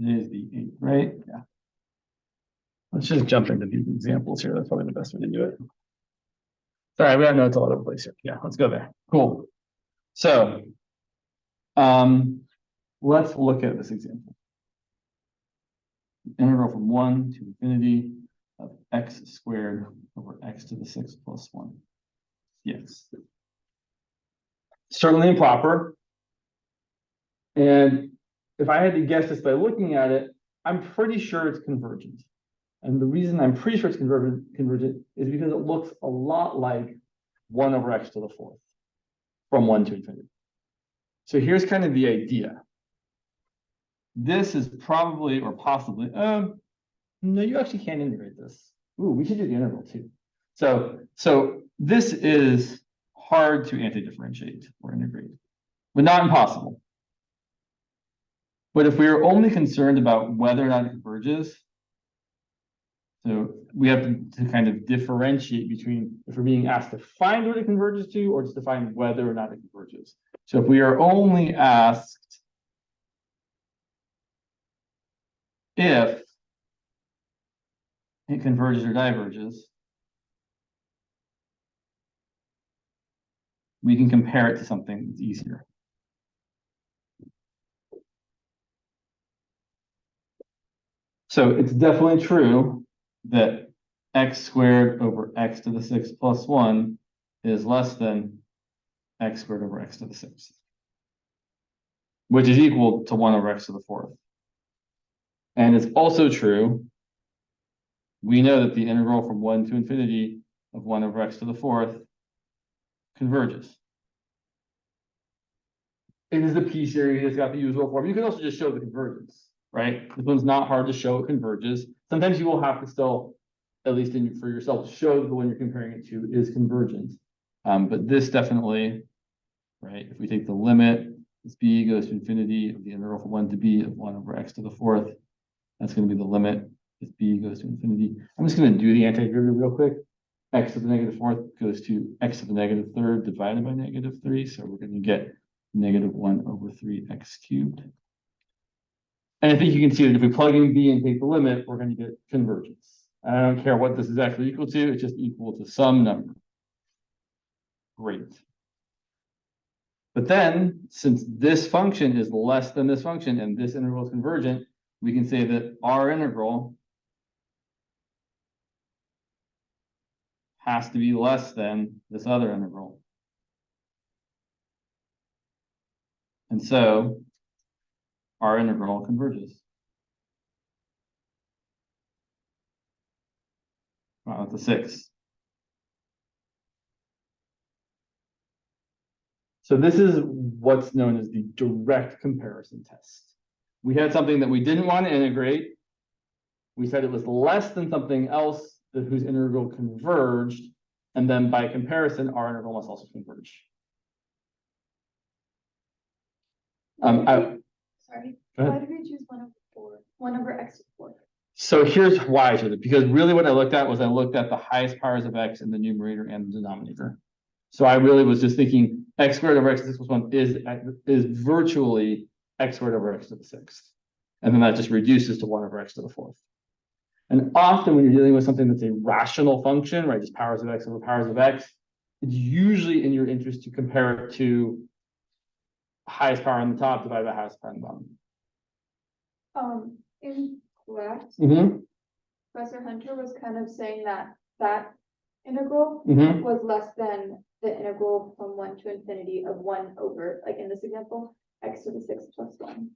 It is the 8, right? Yeah. Let's just jump into these examples here. That's probably the best way to do it. Sorry, we have notes all over the place here. Yeah, let's go there. Cool. So, let's look at this example. Integral from 1 to infinity of x squared over x to the 6 plus 1. Yes. Certainly improper. And if I had to guess just by looking at it, I'm pretty sure it's convergent. And the reason I'm pretty sure it's convergent is because it looks a lot like 1 over x to the 4th from 1 to infinity. So here's kind of the idea. This is probably or possibly, no, you actually can't integrate this. Ooh, we should do the integral too. So this is hard to anti-differentiate or integrate, but not impossible. But if we are only concerned about whether or not it converges, so we have to kind of differentiate between if we're being asked to find what it converges to or just to find whether or not it converges. So if we are only asked if it converges or diverges, we can compare it to something that's easier. So it's definitely true that x squared over x to the 6 plus 1 is less than x squared over x to the 6th, which is equal to 1 over x to the 4th. And it's also true, we know that the integral from 1 to infinity of 1 over x to the 4th converges. It is the P series, it's got the usual form. You can also just show the convergence, right? This one's not hard to show it converges. Sometimes you will have to still, at least for yourself, show the one you're comparing it to is convergent. But this definitely, right? If we take the limit, this b goes to infinity of the integral from 1 to b of 1 over x to the 4th, that's going to be the limit. If b goes to infinity, I'm just going to do the anti-derivative real quick. X to the negative 4th goes to x to the negative 3rd divided by negative 3. So we're going to get negative 1 over 3x cubed. And I think you can see that if we plug in b and take the limit, we're going to get convergence. And I don't care what this is actually equal to, it's just equal to some number. Great. But then, since this function is less than this function and this integral is convergent, we can say that our integral has to be less than this other integral. And so our integral converges. At the 6. So this is what's known as the direct comparison test. We had something that we didn't want to integrate. We said it was less than something else whose integral converged. And then by comparison, our integral must also converge. Sorry. Why did we choose 1 over 4? 1 over x to the 4th? So here's why I chose it, because really what I looked at was I looked at the highest powers of x in the numerator and the denominator. So I really was just thinking x squared over x to the 6 plus 1 is virtually x squared over x to the 6th. And then that just reduces to 1 over x to the 4th. And often when you're dealing with something that's a rational function, right, just powers of x over powers of x, it's usually in your interest to compare it to highest power on the top divided by highest power on the bottom. In class, Professor Hunter was kind of saying that integral was less than the integral from 1 to infinity of 1 over, like in this example, x to the 6 plus 1.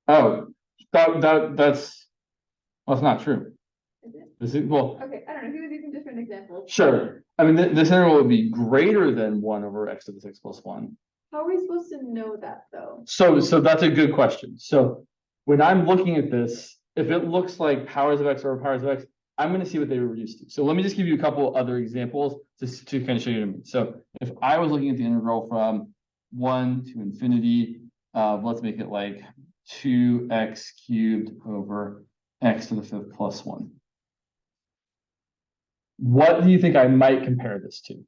Oh, that's not true. Is it? This is, well, okay, I don't know. He was using different examples. Sure. I mean, this integral would be greater than 1 over x to the 6 plus 1. How are we supposed to know that, though? So that's a good question. So when I'm looking at this, if it looks like powers of x over powers of x, I'm going to see what they were reduced to. So let me just give you a couple other examples to kind of show you what I mean. So if I was looking at the integral from 1 to infinity, let's make it like 2x cubed over x to the 5th plus 1. What do you think I might compare this to?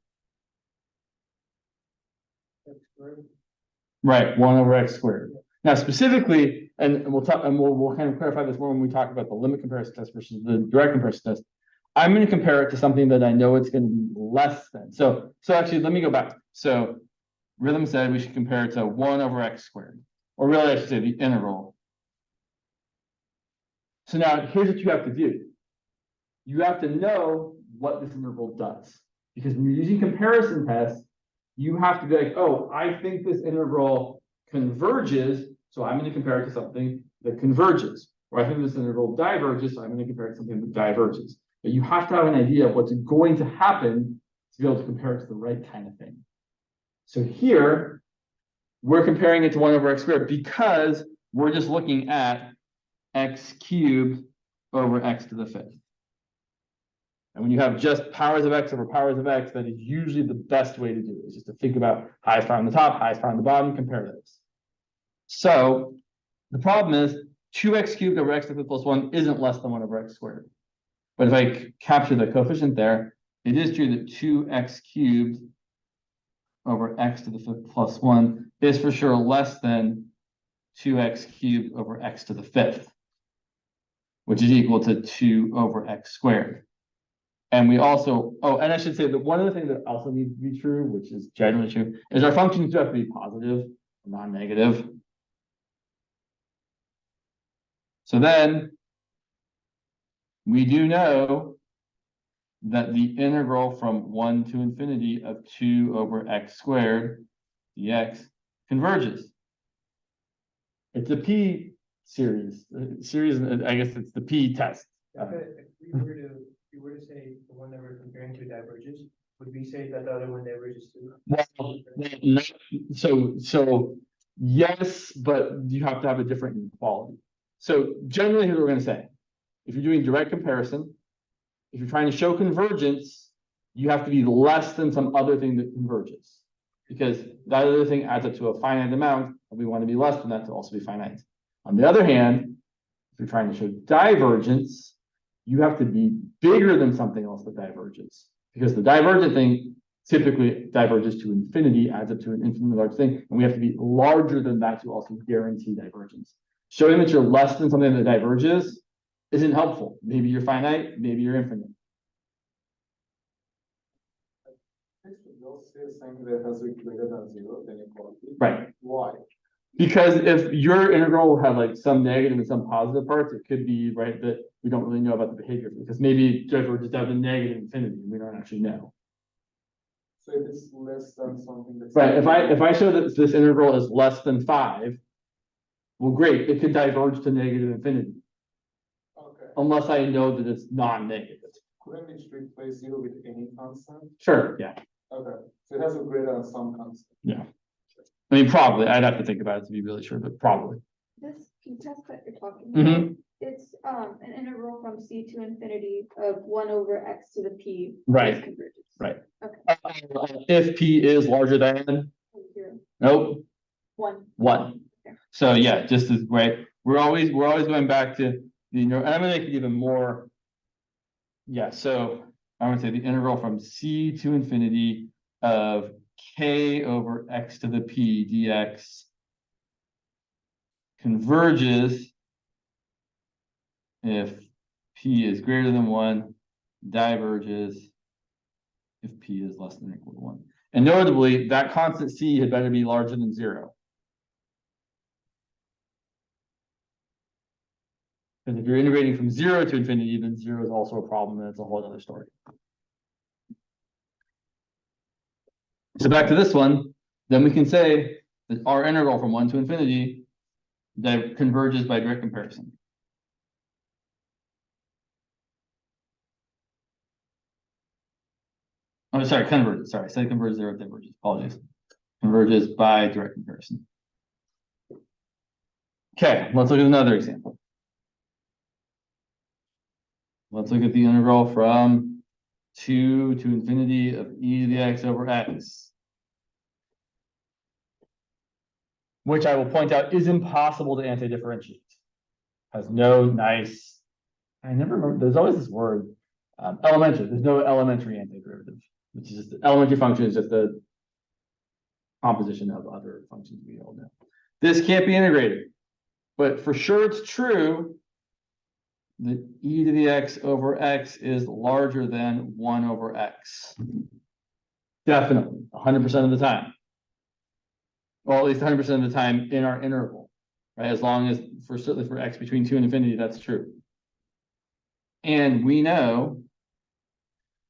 Right, 1 over x squared. Now, specifically, and we'll talk, and we'll kind of clarify this more when we talk about the limit comparison test versus the direct comparison test. I'm going to compare it to something that I know it's going to be less than. So actually, let me go back. So Rhythm said we should compare it to 1 over x squared, or really I should say the integral. So now here's what you have to do. You have to know what this interval does, because when you're using comparison tests, you have to be like, oh, I think this integral converges, so I'm going to compare it to something that converges. Or I think this interval diverges, so I'm going to compare it to something that diverges. But you have to have an idea of what's going to happen to be able to compare it to the right kind of thing. So here, we're comparing it to 1 over x squared because we're just looking at x cubed over x to the 5th. And when you have just powers of x over powers of x, that is usually the best way to do it, is just to think about highest power on the top, highest power on the bottom, compare those. So the problem is 2x cubed over x to the 5th plus 1 isn't less than 1 over x squared. But if I capture the coefficient there, it is true that 2x cubed over x to the 5th plus 1 is for sure less than 2x cubed over x to the 5th, which is equal to 2 over x squared. And we also, oh, and I should say that one of the things that also needs to be true, which is generally true, is our functions do have to be positive, non-negative. So then we do know that the integral from 1 to infinity of 2 over x squared dx converges. It's a p series. I guess it's the p test. If we were to say the one that we're comparing to diverges, would we say that the other one diverges too? Well, so yes, but you have to have a different inequality. So generally, here's what we're going to say. If you're doing direct comparison, if you're trying to show convergence, you have to be less than some other thing that converges, because that other thing adds up to a finite amount, and we want to be less than that to also be finite. On the other hand, if you're trying to show divergence, you have to be bigger than something else that diverges, because the divergent thing typically diverges to infinity, adds up to an infinitely large thing, and we have to be larger than that to also guarantee divergence. Showing that you're less than something that diverges isn't helpful. Maybe you're finite, maybe you're infinite. You'll say something that has to be greater than 0, then equality. Right. Why? Because if your integral will have like some negative and some positive parts, it could be right that we don't really know about the behavior, because maybe diverges down to negative infinity and we don't actually know. So if it's less than something that's right. If I show that this integral is less than 5, well, great, it could diverge to negative infinity. Okay. Unless I know that it's non-negative. Couldn't we just replace 0 with any constant? Sure, yeah. Okay. So it has to be greater than some constant. Yeah. I mean, probably. I'd have to think about it to be really sure, but probably. This p test that you're talking about, Mm-hmm. it's an integral from c to infinity of 1 over x to the p. Right. Is convergence. Right. Okay. If p is larger than, 0. nope, 1. 1. Okay. So yeah, just as right. We're always going back to the, and I'm gonna make it even more. Yeah, so I'm gonna say the integral from c to infinity of k over x to the p dx converges if p is greater than 1, diverges if p is less than or equal to 1. And notably, that constant c had better be larger than 0. Because if you're integrating from 0 to infinity, then 0 is also a problem, and it's a whole other story. So back to this one, then we can say that our integral from 1 to infinity that converges by direct comparison. Oh, sorry, converges. Sorry, I said converges, there, diverges. Apologies. Converges by direct comparison. Okay, let's look at another example. Let's look at the integral from 2 to infinity of e to the x over x. Which I will point out is impossible to anti-differentiate. Has no nice, I never remember, there's always this word, elementary. There's no elementary antiderivative, which is just the elementary function is just the composition of other functions we all know. This can't be integrated. But for sure it's true that e to the x over x is larger than 1 over x. Definitely, 100% of the time. Well, at least 100% of the time in our interval, right? As long as, certainly for x between 2 and infinity, that's true. And we know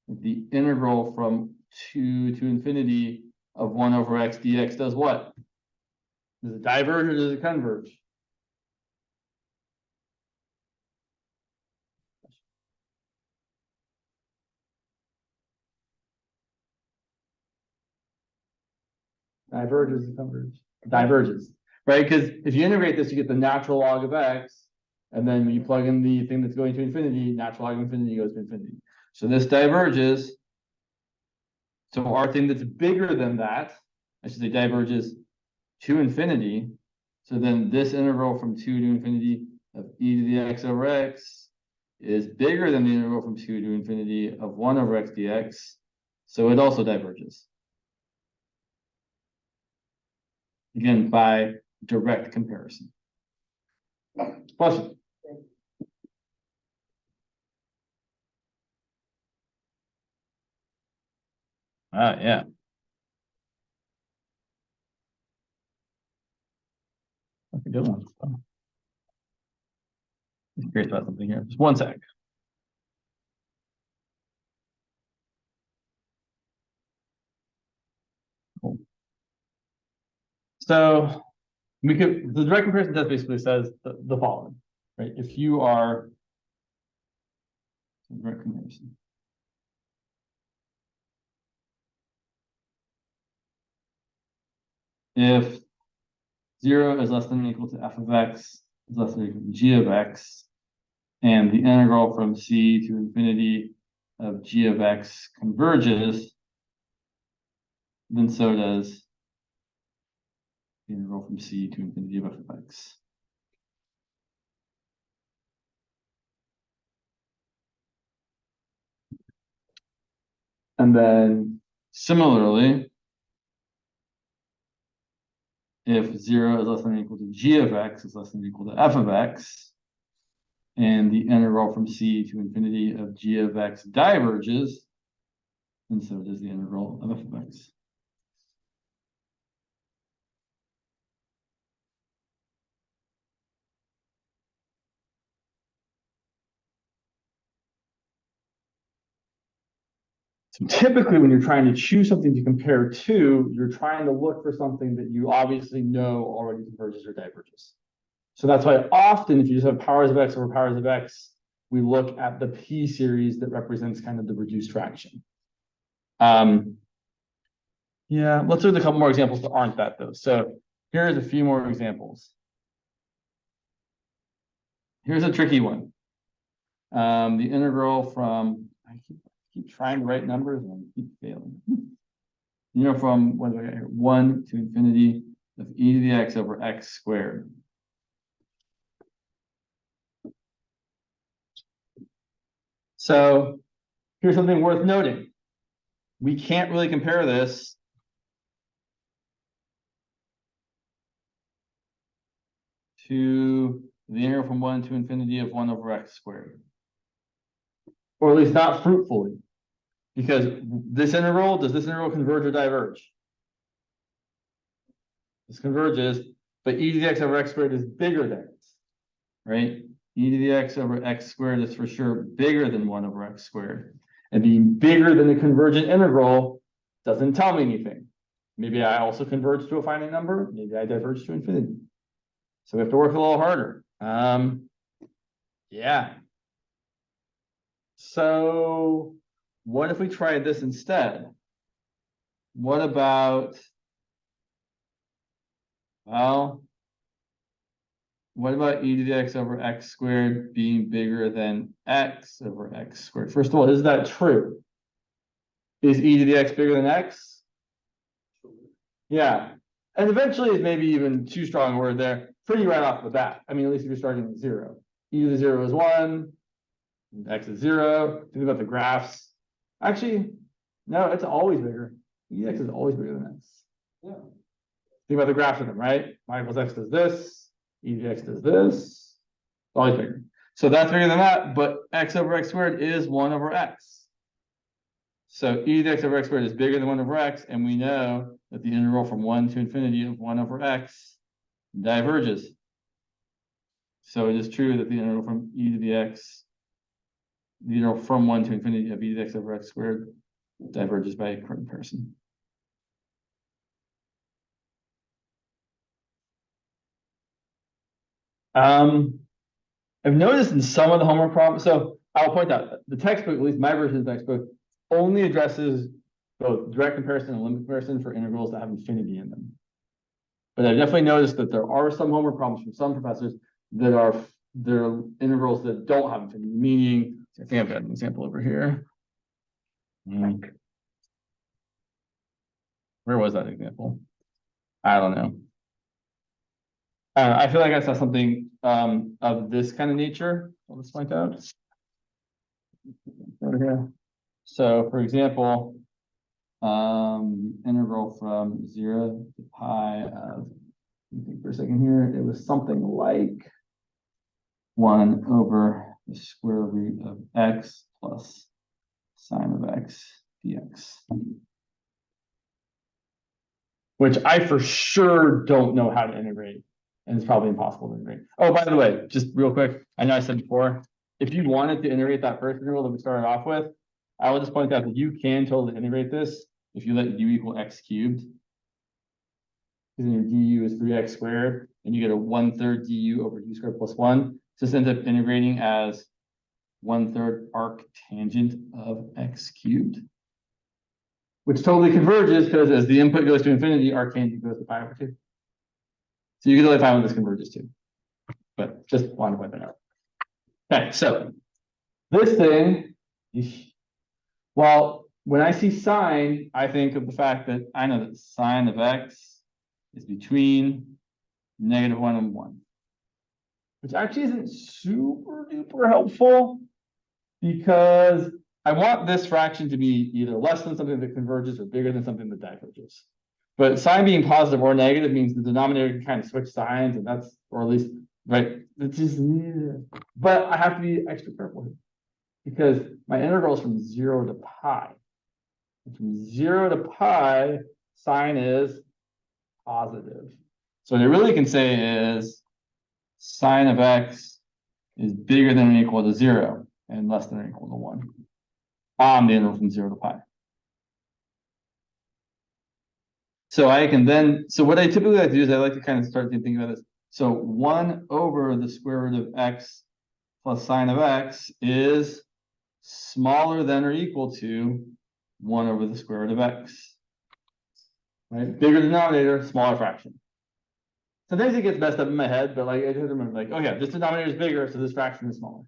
the integral from 2 to infinity of 1 over x dx does what? Does it diverge or does it converge? Diverges and converges. Diverges, right? Because if you integrate this, you get the natural log of x, and then when you plug in the thing that's going to infinity, natural log of infinity goes to infinity. So this diverges. So our thing that's bigger than that, I should say diverges to infinity. So then this integral from 2 to infinity of e to the x over x is bigger than the integral from 2 to infinity of 1 over x dx. So it also diverges. Again, by direct comparison. Question? Yeah. That's a good one. I'm curious about something here. Just one sec. Cool. So the direct comparison test basically says the following, right? If you are direct comparison. If 0 is less than or equal to f of x is less than or equal to g of x, and the integral from c to infinity of g of x converges, then so does the integral from c to infinity of f of x. And then similarly, if 0 is less than or equal to g of x is less than or equal to f of x, and the integral from c to infinity of g of x diverges, and so does the integral of f of x. So typically when you're trying to choose something to compare to, you're trying to look for something that you obviously know already converges or diverges. So that's why often if you just have powers of x over powers of x, we look at the p series that represents kind of the reduced fraction. Yeah, let's look at a couple more examples that aren't that though. So here's a few more examples. Here's a tricky one. The integral from, I keep trying to write numbers and I keep failing. You know, from what do I got here? 1 to infinity of e to the x over x squared. So here's something worth noting. We can't really compare this to the integral from 1 to infinity of 1 over x squared. Or at least not fruitfully. Because this integral, does this integral converge or diverge? This converges, but e to the x over x squared is bigger than it, right? E to the x over x squared is for sure bigger than 1 over x squared. And being bigger than the convergent integral doesn't tell me anything. Maybe I also converge to a finite number, maybe I diverge to infinity. So we have to work a little harder. Yeah. So what if we tried this instead? What about, well, what about e to the x over x squared being bigger than x over x squared? First of all, is that true? Is e to the x bigger than x? Yeah. And eventually is maybe even too strong a word there. Pretty right off the bat. I mean, at least if you're starting with 0. E to the 0 is 1, x is 0. Think about the graphs. Actually, no, it's always bigger. E to the x is always bigger than x. Yeah. Think about the graph of them, right? Y equals x does this. e to the x does this, always bigger. So that's bigger than that, but x over x squared is 1 over x. So e to the x over x squared is bigger than 1 over x, and we know that the integral from 1 to infinity of 1 over x diverges. So it is true that the integral from e to the x, the integral from 1 to infinity of e to the x over x squared diverges by comparison. I've noticed in some of the homework problems, so I'll point out the textbook, at least my version of the textbook, only addresses both direct comparison and limit comparison for integrals that have infinity in them. But I've definitely noticed that there are some homework problems from some professors that are integrals that don't have infinity, meaning, I think I've got an example over here. Where was that example? I don't know. I feel like I saw something of this kind of nature. I'll just point out. Over here. So for example, integral from 0 to pi of, let me think for a second here, it was something like 1 over the square root of x plus sine of x dx. Which I for sure don't know how to integrate. And it's probably impossible to integrate. Oh, by the way, just real quick, I know I said before, if you wanted to integrate that first integral that we started off with, I will just point out that you can totally integrate this if you let u equal x cubed. Because your du is 3x squared, and you get a 1/3 du over u squared plus 1. So this ends up integrating as 1/3 arctangent of x cubed. Which totally converges because as the input goes to infinity, arctangent goes to pi over 2. So you can totally find what this converges to. But just wanted to point that out. Okay, so this thing, well, when I see sine, I think of the fact that I know that sine of x is between -1 and 1. Which actually isn't super duper helpful because I want this fraction to be either less than something that converges or bigger than something that diverges. But sine being positive or negative means the denominator can kind of switch signs, and that's, or at least, right? It's just, but I have to be extra careful here because my integral is from 0 to pi. And from 0 to pi, sine is positive. So what I really can say is sine of x is bigger than or equal to 0 and less than or equal to 1 on the integral from 0 to pi. So I can then, so what I typically like to do is I like to kind of start thinking about this. So 1 over the square root of x plus sine of x is smaller than or equal to 1 over the square root of x. Right? Bigger denominator, smaller fraction. Sometimes it gets messed up in my head, but like I just remember, like, oh yeah, this denominator is bigger, so this fraction is smaller.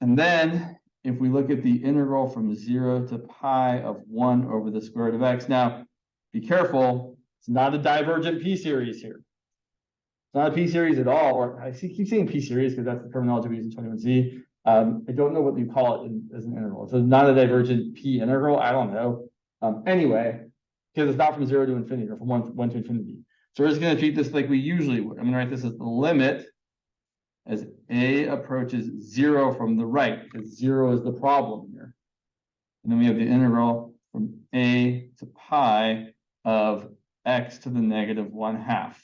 And then if we look at the integral from 0 to pi of 1 over the square root of x. Now, be careful, it's not a divergent p-series here. It's not a p-series at all, or I keep saying p-series because that's the terminology we use in 21c. I don't know what you call it as an integral. So it's not a divergent p integral, I don't know. Anyway, because it's not from 0 to infinity or from 1 to infinity. So we're just going to treat this like we usually would. I'm going to write this as the limit as a approaches 0 from the right, because 0 is the problem here. And then we have the integral from a to pi of x to the -1/2.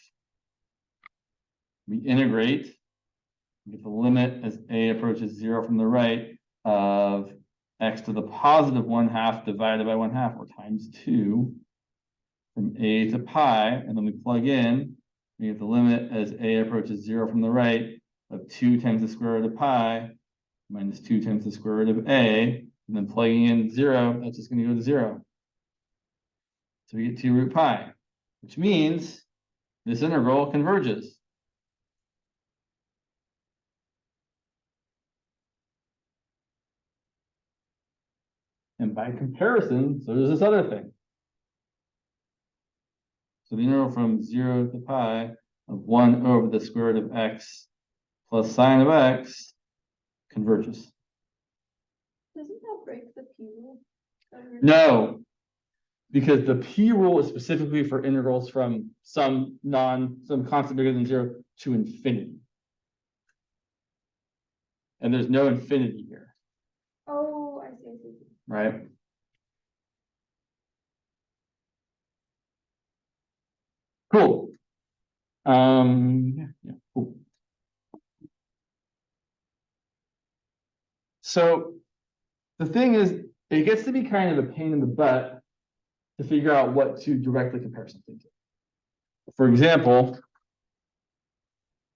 We integrate, we get the limit as a approaches 0 from the right of x to the +1/2 divided by 1/2, or times 2, from a to pi, and then we plug in, we get the limit as a approaches 0 from the right of 2 times the square root of pi minus 2 times the square root of a, and then plugging in 0, that's just going to go to 0. So we get 2 root pi, which means this integral converges. And by comparison, so there's this other thing. So the integral from 0 to pi of 1 over the square root of x plus sine of x converges. Doesn't that break the p rule? No, because the P rule is specifically for integrals from some constant bigger than 0 to infinity. And there's no infinity here, Oh, I see. right? Cool. Yeah, cool. So the thing is, it gets to be kind of a pain in the butt to figure out what to directly compare something to. For example,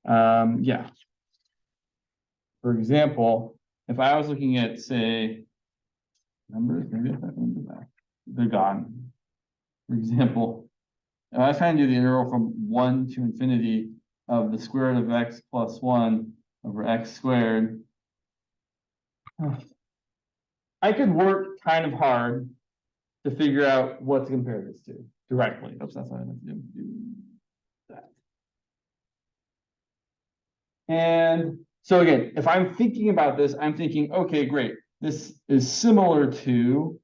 yeah. For example, if I was looking at, say, numbers, maybe if I can go back, they're gone. For example, if I was trying to do the integral from 1 to infinity of the square root of x plus 1 over x squared, I could work kind of hard to figure out what to compare this to directly. Oops, that's not enough to do that. And so again, if I'm thinking about this, I'm thinking, okay, great. This is similar to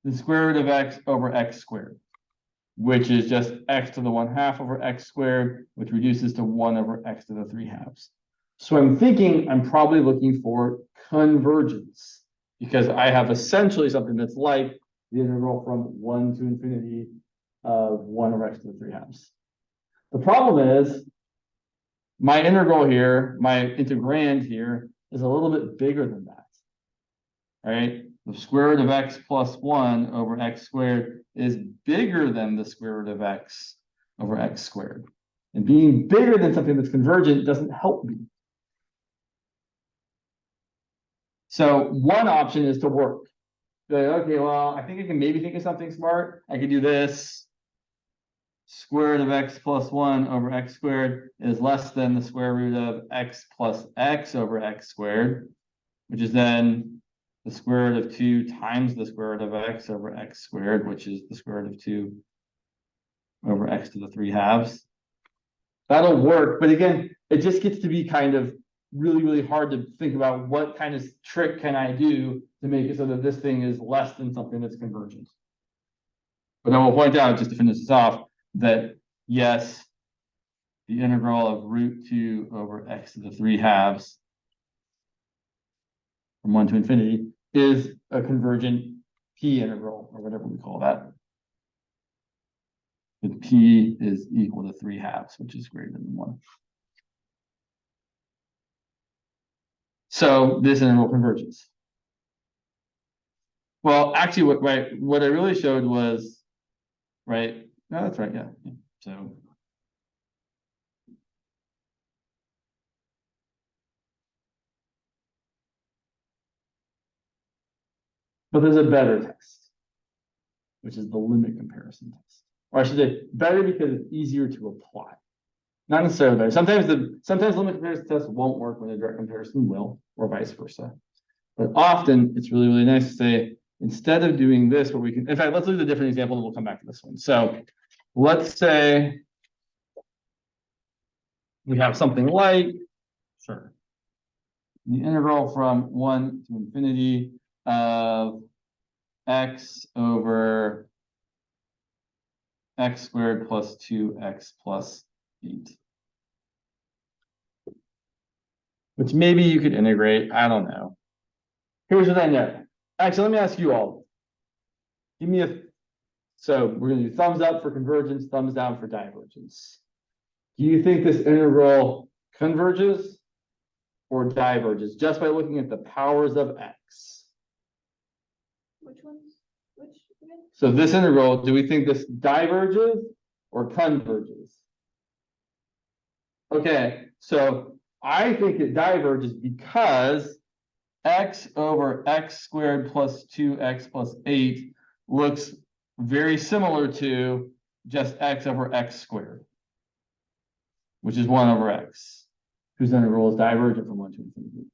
the square root of x over x squared, which is just x to the 1/2 over x squared, which reduces to 1 over x to the 3/2. So I'm thinking I'm probably looking for convergence, because I have essentially something that's like the integral from 1 to infinity of 1 over x to the 3/2. The problem is my integral here, my integrand here, is a little bit bigger than that, right? The square root of x plus 1 over x squared is bigger than the square root of x over x squared. And being bigger than something that's convergent doesn't help me. So one option is to work. Like, okay, well, I think I can maybe think of something smart. I could do this. Square root of x plus 1 over x squared is less than the square root of x plus x over x squared, which is then the square root of 2 times the square root of x over x squared, which is the square root of 2 over x to the 3/2. That'll work, but again, it just gets to be kind of really hard to think about what kind of trick can I do to make it so that this thing is less than something that's convergent. But I will point out, just to finish this off, that yes, the integral of root 2 over x to the 3/2 from 1 to infinity is a convergent P integral, or whatever we call that. If P is equal to 3/2, which is greater than 1. So this integral converges. Well, actually, what I really showed was, right? No, that's right, yeah. So but there's a better test, which is the limit comparison test. Or I should say better because it's easier to apply. Not necessarily better. Sometimes limit comparison test won't work when a direct comparison will, or vice versa. But often it's really nice to say, instead of doing this, what we can, in fact, let's look at a different example and we'll come back to this one. So let's say we have something like, sure, the integral from 1 to infinity of x over x squared plus 2x plus 8. Which maybe you could integrate, I don't know. Here's what I know. Actually, let me ask you all. Give me so we're gonna do thumbs up for convergence, thumbs down for divergence. Do you think this integral converges or diverges just by looking at the powers of x? Which ones? Which again? So this integral, do we think this diverges or converges? Okay, so I think it diverges because x over x squared plus 2x plus 8 looks very similar to just x over x squared, which is 1 over x, whose integral is divergent from 1 to infinity.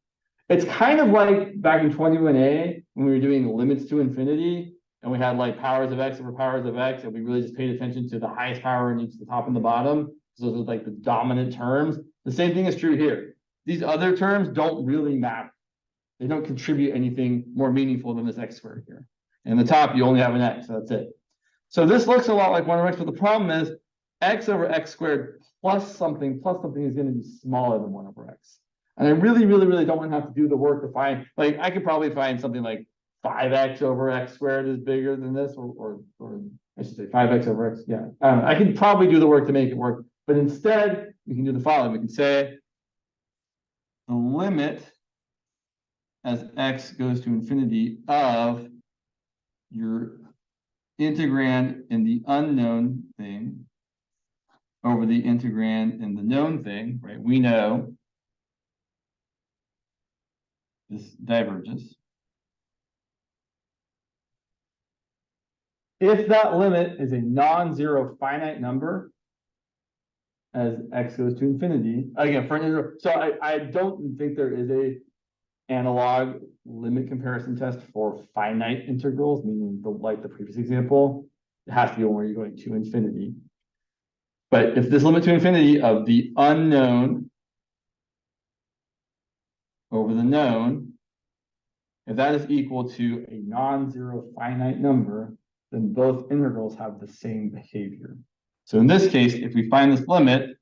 It's kind of like back in 21A when we were doing limits to infinity and we had like powers of x over powers of x, and we really just paid attention to the highest power in each, the top and the bottom. So those are like the dominant terms. The same thing is true here. These other terms don't really matter. They don't contribute anything more meaningful than this x squared here. In the top, you only have an x, so that's it. So this looks a lot like 1 over x, but the problem is x over x squared plus something is gonna be smaller than 1 over x. And I really don't want to have to do the work to find, like, I could probably find something like 5x over x squared is bigger than this, or I should say 5x over x, yeah. I don't know, I can probably do the work to make it work, but instead, we can do the following. We can say the limit as x goes to infinity of your integrand in the unknown thing over the integrand in the known thing, right? We know this diverges. If that limit is a non-zero finite number as x goes to infinity, again, for an integral, so I don't think there is a analog limit comparison test for finite integrals, meaning like the previous example, it has to be one where you're going to infinity. But if this limit to infinity of the unknown over the known, if that is equal to a non-zero finite number, then both integrals have the same behavior. So in this case, if we find this limit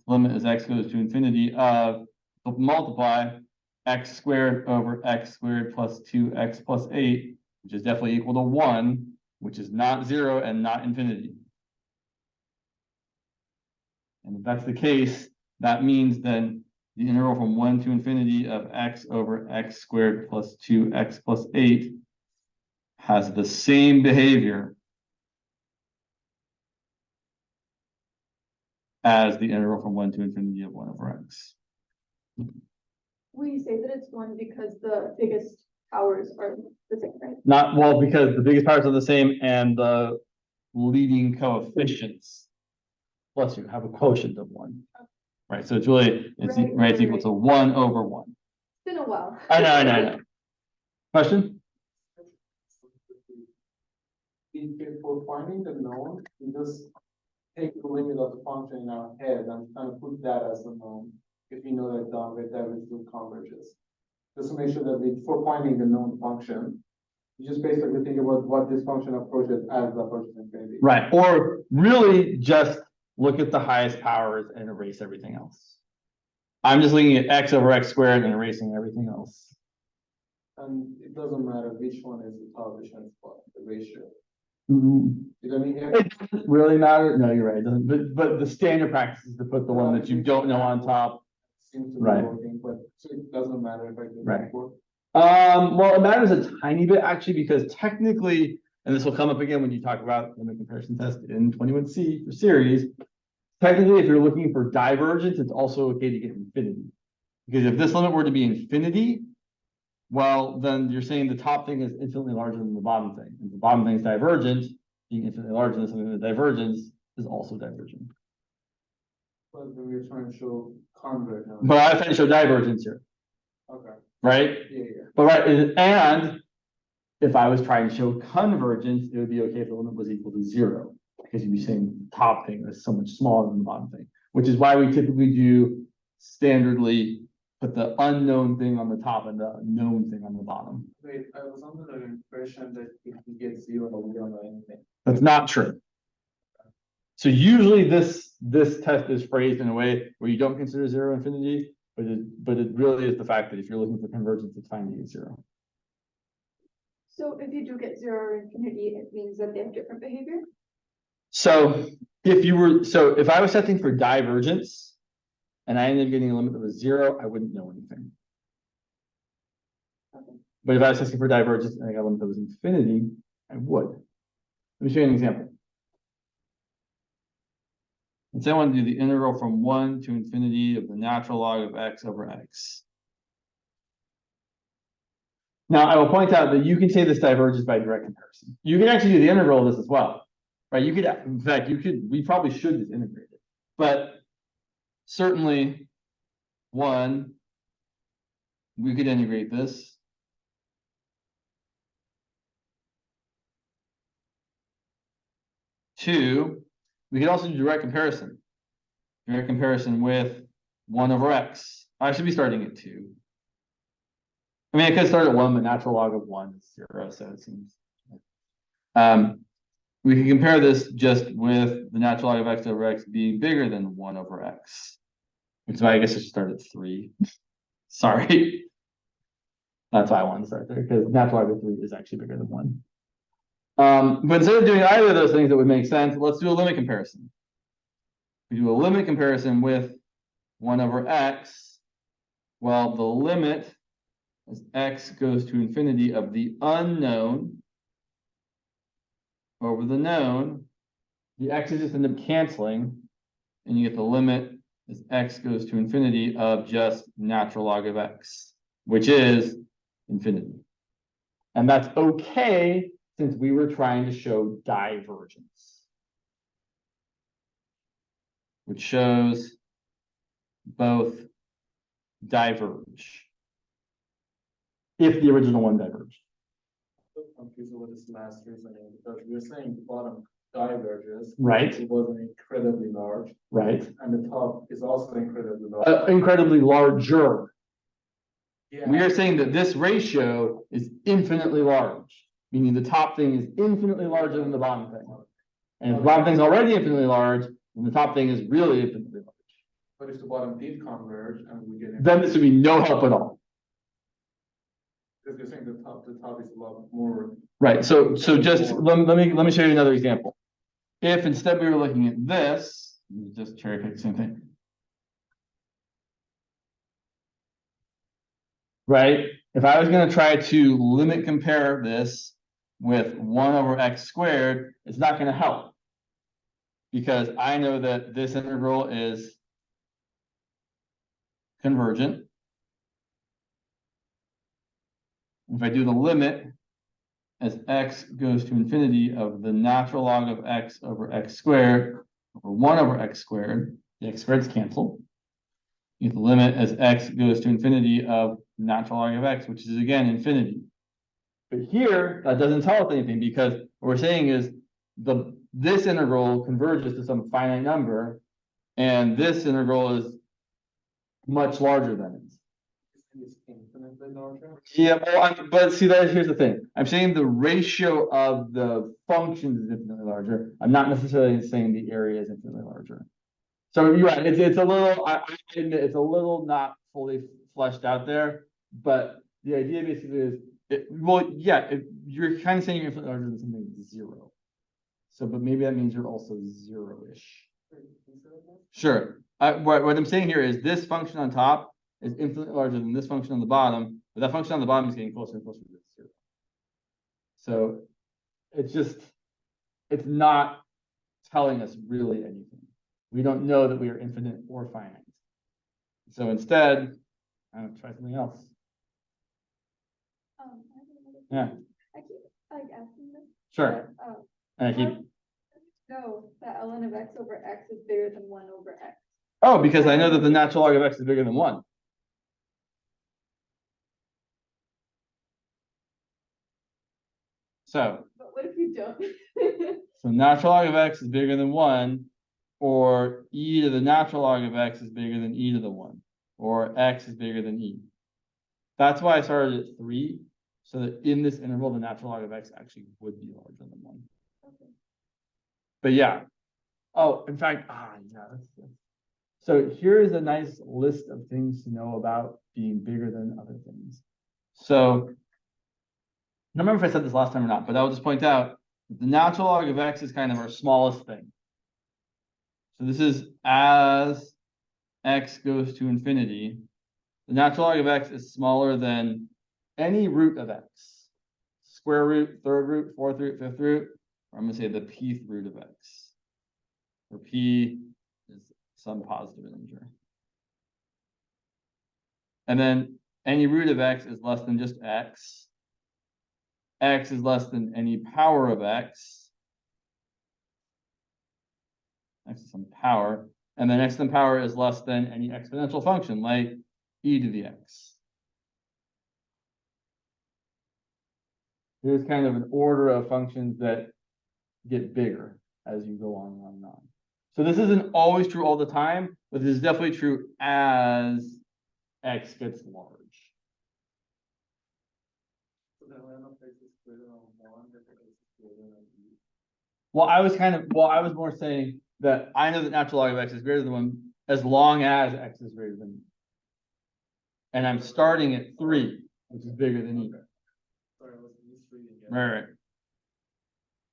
as x goes to infinity of, multiply x squared over x squared plus 2x plus 8, which is definitely equal to 1, which is not 0 and not infinity. And if that's the case, that means then the integral from 1 to infinity of x over x squared plus 2x plus 8 has the same behavior as the integral from 1 to infinity of 1 over x. We say that it's 1 because the biggest powers are the same, right? Not, well, because the biggest powers are the same and the leading coefficients, bless you, have a quotient of 1. Right, so it's really, it's equal to 1 over 1. It's been a while. I know. Question? For finding the known, we just take the limit of the function in our head and kind of put that as the known. If we know that downward derivative converges. Just to make sure that for finding the known function, you just basically think about what this function approaches as the approach to infinity. Right, or really just look at the highest powers and erase everything else. I'm just looking at x over x squared and erasing everything else. And it doesn't matter which one is the top, which one is bottom, the ratio. Mm-hmm. You know what I mean? It doesn't really matter. No, you're right. It doesn't, but the standard practice is to put the one that you don't know on top. Seems to be Right. working, but so it doesn't matter if I do Right. that before. Well, it matters a tiny bit actually, because technically, and this will come up again when you talk about limit comparison test in 21C for series. Technically, if you're looking for divergence, it's also okay to get infinity. Because if this limit were to be infinity, well, then you're saying the top thing is infinitely larger than the bottom thing. And the bottom thing is divergent, being infinitely larger than something, the divergence is also divergent. But when we're trying to show converge now. But I was trying to show divergence here, Okay, right? yeah. But right, and if I was trying to show convergence, it would be okay if the limit was equal to 0, because you'd be saying the top thing is so much smaller than the bottom thing, which is why we typically do standardly put the unknown thing on the top and the known thing on the bottom. Wait, I was under the impression that if you get 0, we don't know anything. That's not true. So usually this test is phrased in a way where you don't consider 0 infinity, but it really is the fact that if you're looking for convergence, it's fine to get 0. So if you do get 0 or infinity, it means that they have different behavior? So if I was setting for divergence and I ended up getting a limit that was 0, I wouldn't know anything. Okay. But if I was testing for divergence and I got a limit that was infinity, I would. Let me show you an example. Let's say I want to do the integral from 1 to infinity of the natural log of x over x. Now, I will point out that you can say this diverges by direct comparison. You can actually do the integral of this as well, right? You could, in fact, we probably should just integrate it, but certainly 1, we could integrate this. Two, we could also do direct comparison. Direct comparison with 1 over x. I should be starting at 2. I mean, I could start at 1, but natural log of 1 is 0, so it seems We can compare this just with the natural log of x over x being bigger than 1 over x. Which is why I guess I should start at 3. Sorry. That's why I wanted to start there, because natural log of 3 is actually bigger than 1. But instead of doing either of those things that would make sense, let's do a limit comparison. We do a limit comparison with 1 over x. Well, the limit as x goes to infinity of the unknown over the known, the x's just end up canceling, and you get the limit as x goes to infinity of just natural log of x, which is infinity. And that's okay, since we were trying to show divergence, which shows both diverge if the original one diverged. Confused with this last reasoning, because we're saying the bottom diverges. Right. It wasn't incredibly large, Right. and the top is also incredibly large. Incredibly larger. Yeah. We are saying that this ratio is infinitely large, meaning the top thing is infinitely larger than the bottom thing. And if the bottom thing is already infinitely large, then the top thing is really infinitely large. But if the bottom did converge and we get. Then this would be no help at all. Because you're saying the top is a lot more. Right, so just let me show you another example. If instead we were looking at this, let me just cherry pick the same thing. Right, if I was going to try to limit compare this with 1 over x squared, it's not going to help. Because I know that this integral is convergent. If I do the limit as x goes to infinity of the natural log of x over x squared over 1 over x squared, the x squareds cancel. You get the limit as x goes to infinity of natural log of x, which is again infinity. But here, that doesn't tell us anything, because what we're saying is this integral converges to some finite number, and this integral is much larger than it. It's infinitely larger. Yeah, well, but see, here's the thing. I'm saying the ratio of the functions is infinitely larger. I'm not necessarily saying the area is infinitely larger. So you're right. It's a little. I admit it's a little not fully fleshed out there, but the idea basically is, you're kind of saying you're infinitely larger than something that's 0. So, but maybe that means you're also 0-ish. Sure. What I'm saying here is this function on top is infinitely larger than this function on the bottom, but that function on the bottom is getting closer and closer to 0. So it's not telling us really anything. We don't know that we are infinite or finite. So instead, I'm going to try something else. I have another Yeah. question. I keep like asking this. Sure. But, And I keep. no, that ln of x over x is bigger than 1 over x. Oh, because I know that the natural log of x is bigger than 1. So. But what if you don't? So natural log of x is bigger than 1, or e to the natural log of x is bigger than e to the 1, or x is bigger than e. That's why I started at 3, so that in this interval, the natural log of x actually would be larger than 1. Okay. But yeah. Oh, in fact, that's so here's a nice list of things to know about being bigger than other things. So, I don't remember if I said this last time or not, but I'll just point out that the natural log of x is kind of our smallest thing. So this is as x goes to infinity, the natural log of x is smaller than any root of x. Square root, third root, fourth root, fifth root, or I'm going to say the pth root of x, where p is some positive integer. And then any root of x is less than just x. X is less than any power of x. X is some power. And then x to the power is less than any exponential function, like e to the x. Here's kind of an order of functions that get bigger as you go on and on and on. So this isn't always true all the time, but this is definitely true as x gets large. So the ln of x is greater than 1, Well, I was more saying that I know that natural log of x is greater than 1 as long as x is greater than. And I'm starting at 3, which is bigger than e. Sorry, it was these three again. Right.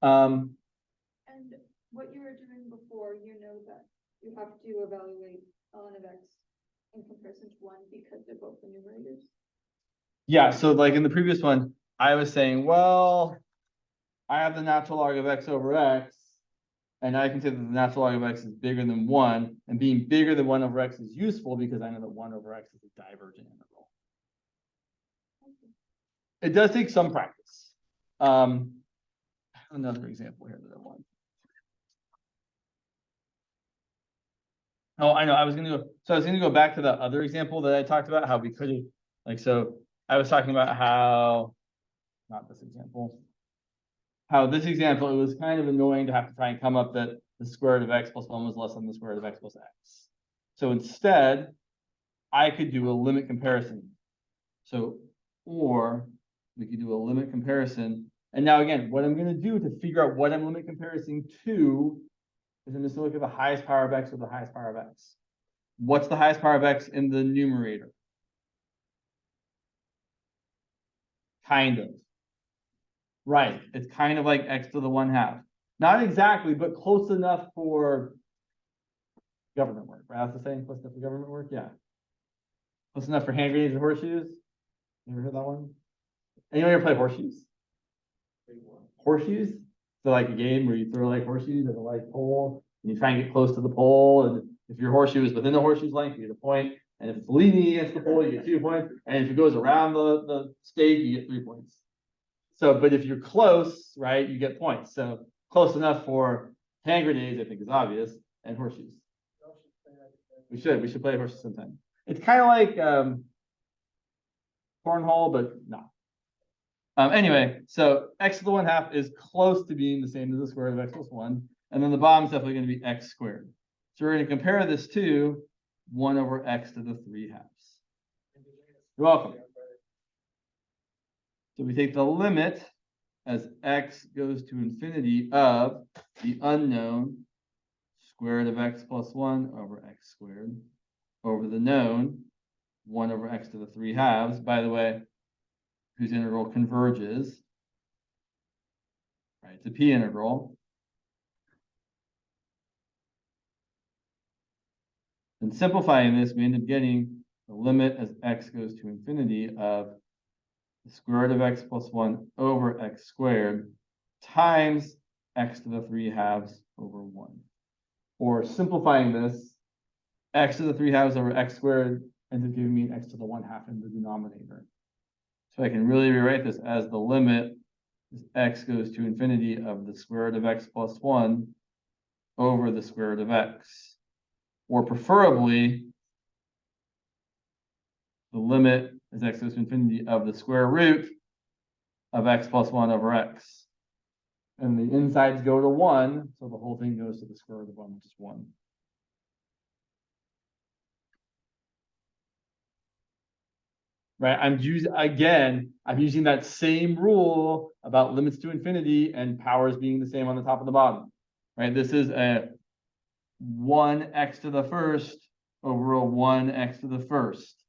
And what you were doing before, you know that you have to evaluate ln of x in comparison to 1 because they're both the numerators. Yeah, so like in the previous one, I was saying, well, I have the natural log of x over x, and I can say that the natural log of x is bigger than 1, and being bigger than 1 over x is useful because I know that 1 over x is a divergent integral. It does take some practice. Another example here that I want. Oh, I know. I was gonna go back to the other example that I talked about, how we could have, like, so I was talking about how, not this example, how this example, it was kind of annoying to have to try and come up that the square root of x plus 1 was less than the square root of x plus x. So instead, I could do a limit comparison. So, or we could do a limit comparison. And now again, what I'm going to do to figure out what I'm limit comparing to is I'm just going to look at the highest power of x with the highest power of x. What's the highest power of x in the numerator? Kind of. Right. It's kind of like x to the 1/2. Not exactly, but close enough for government work. Right? That's the saying, close enough for government work? Yeah. Close enough for hand grenades and horseshoes? You ever heard that one? Anyone ever play horseshoes? Horseshoes? So like a game where you throw like horseshoes at a like pole, and you try and get close to the pole, and if your horseshoe is within the horseshoe's length, you get a point. And if it's leaning against the pole, you get 2 points. And if it goes around the stake, you get 3 points. So, but if you're close, right, you get points. So close enough for hand grenades, I think is obvious, and horseshoes. We should play horseshoes sometime. It's kind of like cornhole, but no. Anyway, so x to the 1/2 is close to being the same as the square root of x plus 1. And then the bottom is definitely going to be x squared. So we're going to compare this to 1 over x to the 3/2. You're welcome. So we take the limit as x goes to infinity of the unknown square root of x plus 1 over x squared over the known 1 over x to the 3/2. By the way, whose integral converges, right? It's a p integral. And simplifying this, we end up getting the limit as x goes to infinity of the square root of x plus 1 over x squared times x to the 3/2 over 1. Or simplifying this, x to the 3/2 over x squared ends up giving me x to the 1/2 in the denominator. So I can really rewrite this as the limit as x goes to infinity of the square root of x plus 1 over the square root of x. Or preferably, the limit as x goes to infinity of the square root of x plus 1 over x. And the insides go to 1, so the whole thing goes to the square root of 1, which is 1. Right, I'm using that same rule about limits to infinity and powers being the same on the top and the bottom. Right, this is a 1x to the first over a 1x to the first.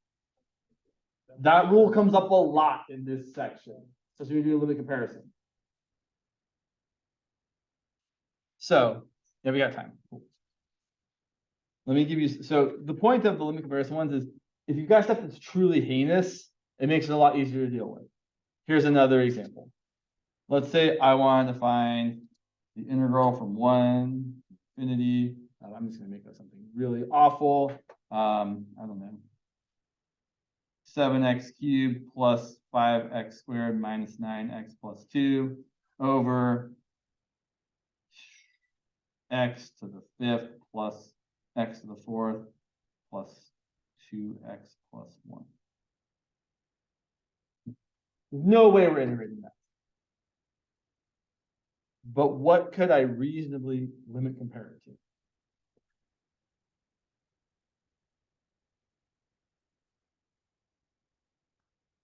That rule comes up a lot in this section, especially when you do a limit comparison. So, yeah, we got time. Cool. Let me give you, so the point of the limit comparison ones is if you've got stuff that's truly heinous, it makes it a lot easier to deal with. Here's another example. Let's say I want to find the integral from 1 to infinity. I'm just going to make that something really awful. I don't know. 7x cubed plus 5x squared minus 9x plus 2 over x to the 5th plus x to the 4th plus 2x plus 1. There's no way we're integrating that. But what could I reasonably limit compare it to?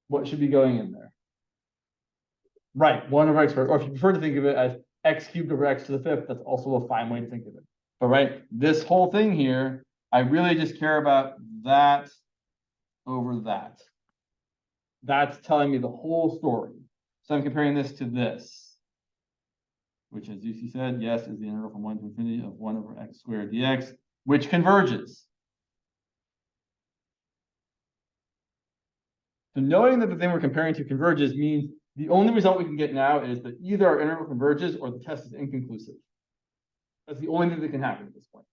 What should be going in there? Right, one over x squared, or if you prefer to think of it as x cubed over x to the fifth, that's also a fine way to think of it. But right, this whole thing here, I really just care about that over that. That's telling me the whole story. So I'm comparing this to this, which, as Lucy said, yes, is the integral from 1 to infinity of 1 over x squared dx, which converges. So knowing that the thing we're comparing to converges means the only result we can get now is that either our integral converges or the test is inconclusive. That's the only thing that can happen at this point.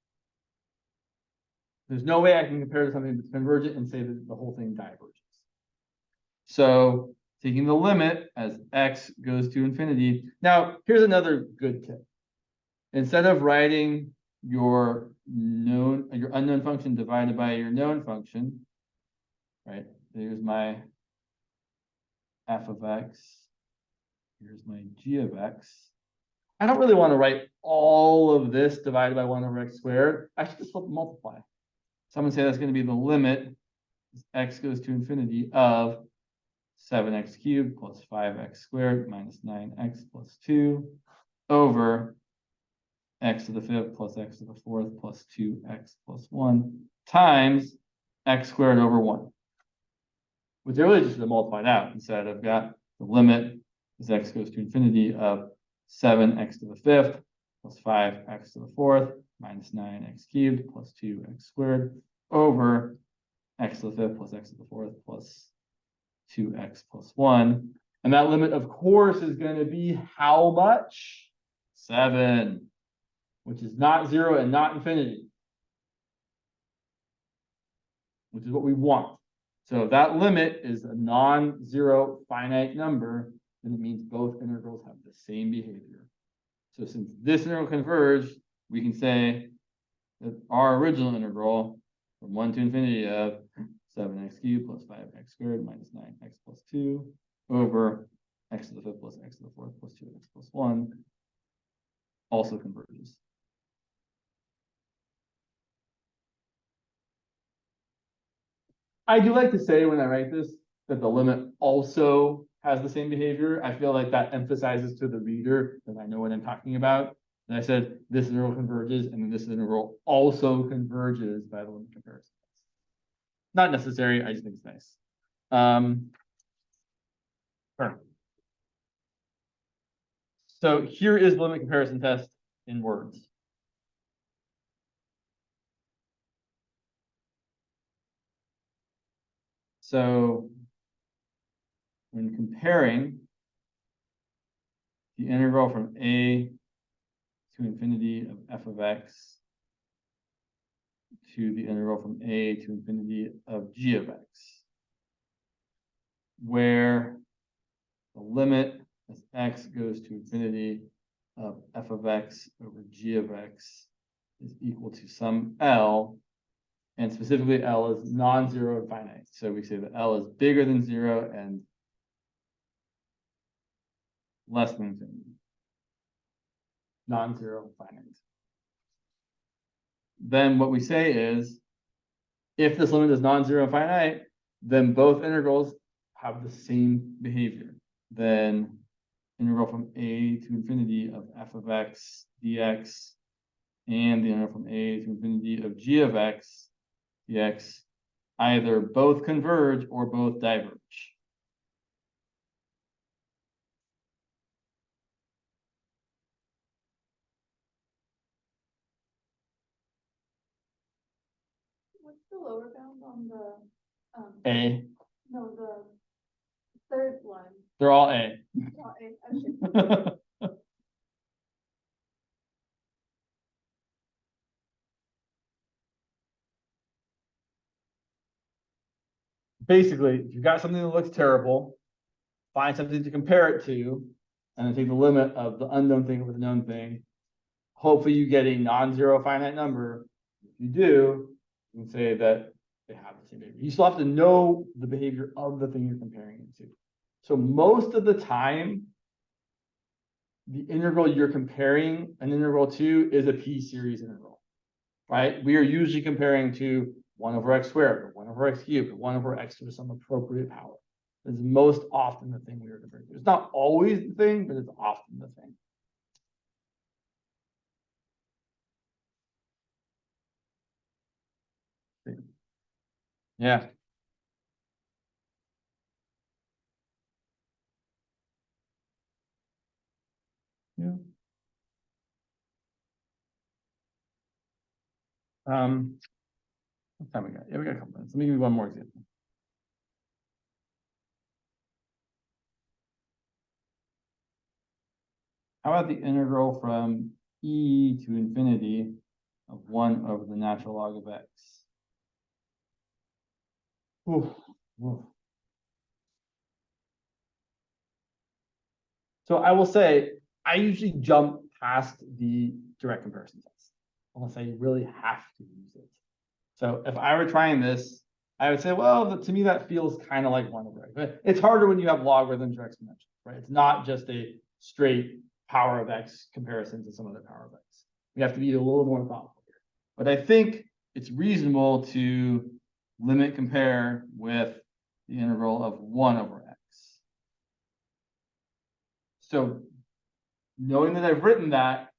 There's no way I can compare to something that's convergent and say that the whole thing diverges. So taking the limit as x goes to infinity. Now, here's another good tip. Instead of writing your unknown function divided by your known function, right? There's my f of x. Here's my g of x. I don't really want to write all of this divided by 1 over x squared. I should just multiply. So I'm going to say that's going to be the limit as x goes to infinity of 7x cubed plus 5x squared minus 9x plus 2 over x to the fifth plus x to the fourth plus 2x plus 1 times x squared over 1. Which I really just multiplied out. Instead, I've got the limit as x goes to infinity of 7x to the fifth plus 5x to the fourth minus 9x cubed plus 2x squared over x to the fifth plus x to the fourth plus 2x plus 1. And that limit, of course, is going to be how much? 7, which is not 0 and not infinity, which is what we want. So if that limit is a non-zero finite number, then it means both integrals have the same behavior. So since this integral converged, we can say that our original integral from 1 to infinity of 7x cubed plus 5x squared minus 9x plus 2 over x to the fifth plus x to the fourth plus 2x plus 1 also converges. I do like to say when I write this that the limit also has the same behavior. I feel like that emphasizes to the reader that I know what I'm talking about. And I said this integral converges, and then this integral also converges by the limit comparison. Not necessary, I just think it's nice. Sure. So here is the limit comparison test in words. So when comparing the integral from a to infinity of f of x to the integral from a to infinity of g of x, where the limit as x goes to infinity of f of x over g of x is equal to some L, and specifically L is non-zero and finite. So we say that L is bigger than 0 and less than infinity. Non-zero finite. Then what we say is, if this limit is non-zero and finite, then both integrals have the same behavior. Then integral from a to infinity of f of x dx and the integral from a to infinity of g of x dx either both converge or both diverge. What's the lower bound on the, A. no, the third one? They're all A. Oh, okay. Basically, if you've got something that looks terrible, find something to compare it to, and then take the limit of the unknown thing with the known thing. Hopefully you get a non-zero finite number. If you do, you can say that they have the same behavior. You still have to know the behavior of the thing you're comparing it to. So most of the time, the integral you're comparing an integral to is a p-series integral, right? We are usually comparing to 1 over x squared, or 1 over x cubed, or 1 over x to some appropriate power. is most often the thing we are comparing to. It's not always the thing, but it's often the thing. Yeah. Yeah. What time we got? Yeah, we got a couple minutes. Let me give you one more example. How about the integral from e to infinity of 1 over the natural log of x? Oof, oof. So I will say, I usually jump past the direct comparison test, unless I really have to use it. So if I were trying this, I would say, well, to me, that feels kind of like 1 over x. But it's harder when you have logarithms or exponentials, right? It's not just a straight power of x comparison to some other power of x. We have to be a little more thoughtful here. But I think it's reasonable to limit compare with the integral of 1 over x. So knowing that I've written that,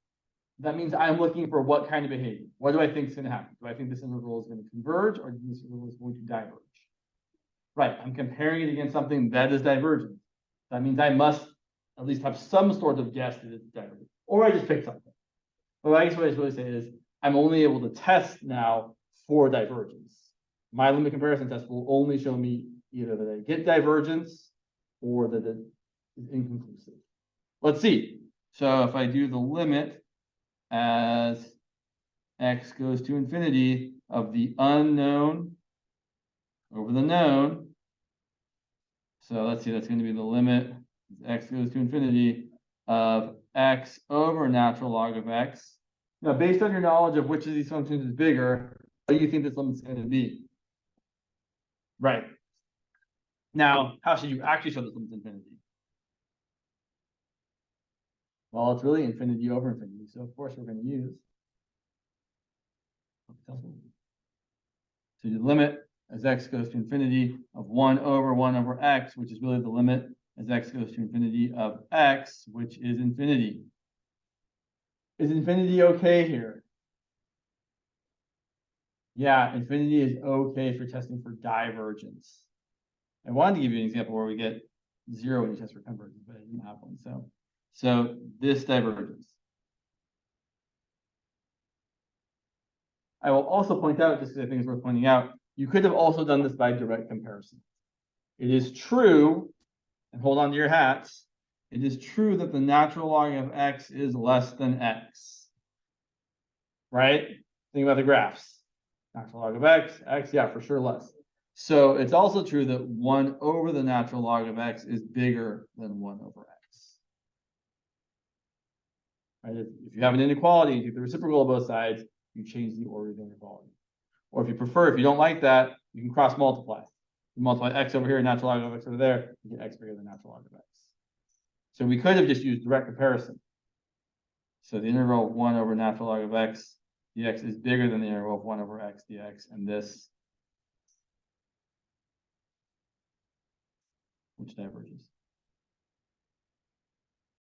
that means I'm looking for what kind of behavior. What do I think is going to happen? Do I think this integral is going to converge, or this integral is going to diverge? Right, I'm comparing it against something that is divergent. That means I must at least have some sort of guess that it's divergent, or I just pick something. But I guess what I really say is I'm only able to test now for divergence. My limit comparison test will only show me either that I get divergence or that it is inconclusive. Let's see. So if I do the limit as x goes to infinity of the unknown over the known. So let's see, that's going to be the limit as x goes to infinity of x over natural log of x. Now, based on your knowledge of which of these functions is bigger, what do you think this limit is going to be? Right. Now, how should you actually show this limit to infinity? Well, it's really infinity over infinity, so of course we're going to use. So you limit as x goes to infinity of 1 over x, which is really the limit as x goes to infinity of x, which is infinity. Is infinity okay here? Yeah, infinity is okay for testing for divergence. I wanted to give you an example where we get 0 when you test for convergence, but I didn't have one. So this divergence. I will also point out, just because I think it's worth pointing out, you could have also done this by direct comparison. It is true, and hold on to your hats, it is true that the natural log of x is less than x. Right? Think about the graphs. Natural log of x, yeah, for sure less. So it's also true that 1 over the natural log of x is bigger than 1 over x. Right? If you have an inequality and you take the reciprocal of both sides, you change the order of the inequality. Or if you prefer, if you don't like that, you can cross multiply. You multiply x over here, natural log of x over there, you get x bigger than natural log of x. So we could have just used direct comparison. So the integral of 1 over natural log of x dx is bigger than the integral of 1 over x dx, and this, which diverges.